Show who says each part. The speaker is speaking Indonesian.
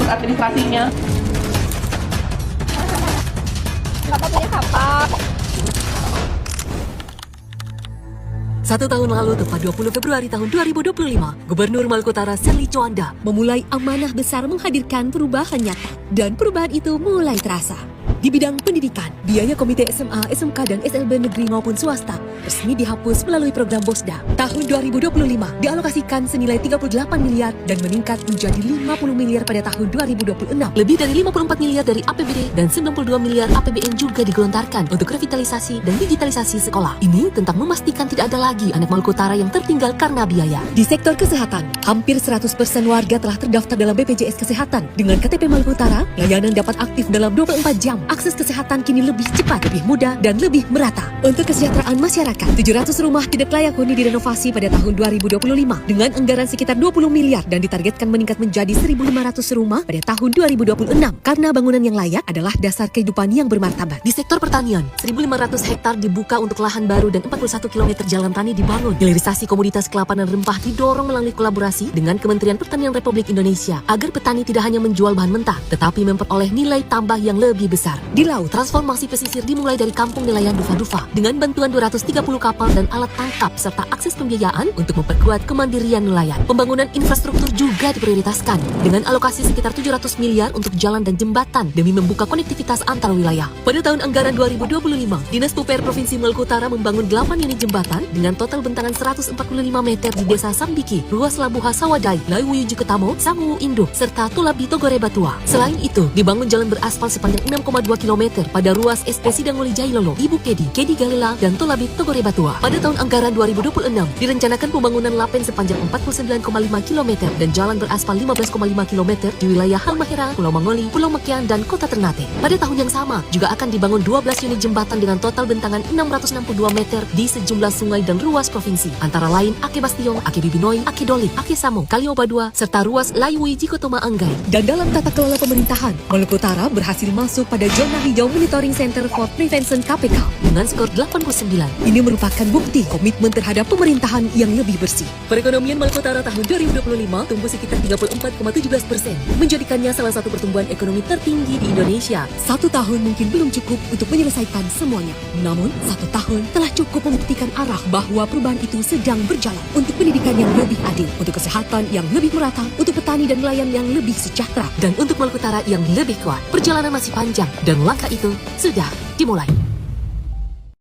Speaker 1: Administrasinya.
Speaker 2: Kakak punya kapak.
Speaker 3: 1 tahun lalu, tepat 20 Februari tahun 2025, Gubernur Maluku Utara Serly Coanda memulai amanah besar menghadirkan perubahan nyata. Dan perubahan itu mulai terasa. Di bidang pendidikan, biaya komite SMA, SMK, dan SLB negeri maupun swasta resmi dihapus melalui program BOSDA. Tahun 2025 dialokasikan senilai 38 miliar dan meningkat menjadi 50 miliar pada tahun 2026. Lebih dari 54 miliar dari APBD dan 92 miliar APBN juga digelontarkan untuk revitalisasi dan digitalisasi sekolah. Ini tentang memastikan tidak ada lagi anak Maluku Utara yang tertinggal karena biaya. Di sektor kesehatan, hampir 100% warga telah terdaftar dalam BPJS Kesehatan. Dengan KTP Maluku Utara, layanan dapat aktif dalam 24 jam. Akses kesehatan kini lebih cepat, lebih mudah, dan lebih merata. Untuk kesejahteraan masyarakat, 700 rumah tidak layak huni direnovasi pada tahun 2025 dengan anggaran sekitar 20 miliar dan ditargetkan meningkat menjadi 1.500 rumah pada tahun 2026 karena bangunan yang layak adalah dasar kehidupan yang bermartabat. Di sektor pertanian, 1.500 hektar dibuka untuk lahan baru dan 41 km jalan tani dibangun. Hilirisasi komoditas kelapa dan rempah didorong melalui kolaborasi dengan Kementerian Pertanian Republik Indonesia agar petani tidak hanya menjual bahan mentah, tetapi memperoleh nilai tambah yang lebih besar. Di laut, transformasi pesisir dimulai dari kampung nelayan Dufa-Dufa dengan bantuan 230 kapal dan alat tangkap serta akses pembiayaan untuk memperkuat kemandirian nelayan. Pembangunan infrastruktur juga diprioritaskan dengan alokasi sekitar 700 miliar untuk jalan dan jembatan demi membuka konektivitas antar wilayah. Pada tahun anggaran 2025, Dinas PUPR Provinsi Maluku Utara membangun 8 unit jembatan dengan total bentangan 145 meter di Desa Sambiki, Ruas Labuha Sawadai, Laiwuyu Ketamo, Sangu Induk, serta Tulabi Togore Batua. Selain itu, dibangun jalan beraspal sepanjang 6,2 km pada ruas SP Sidanguli Jailolo, Ibu Kedi Galela, dan Tolabit Togore Batua. Pada tahun anggaran 2026, direncanakan pembangunan lapen sepanjang 49,5 km dan jalan beraspal 15,5 km di wilayah Halmahera, Pulau Mangoli, Pulau Mekian, dan Kota Ternate. Pada tahun yang sama, juga akan dibangun 12 unit jembatan dengan total bentangan 662 meter di sejumlah sungai dan ruas provinsi, antara lain Ake Bastion, Ake Bibinoi, Ake Dolik, Ake Samo, Kalioba 2, serta ruas Laiwui Jikotoma Anggai. Dan dalam tata kelola pemerintahan, Maluku Utara berhasil masuk pada zona hijau Monitoring Center for Prevention KPK dengan skor 89. Ini merupakan bukti komitmen terhadap pemerintahan yang lebih bersih. Perekonomian Maluku Utara tahun 2025 tumbuh sekitar 34,17%, menjadikannya salah satu pertumbuhan ekonomi tertinggi di Indonesia. 1 tahun mungkin belum cukup untuk menyelesaikan semuanya. Namun, 1 tahun telah cukup membuktikan arah bahwa perubahan itu sedang berjalan untuk pendidikan yang lebih adil, untuk kesehatan yang lebih merata, untuk petani dan nelayan yang lebih sejahtera, dan untuk Maluku Utara yang lebih kuat. Perjalanan masih panjang dan langkah itu sudah dimulai.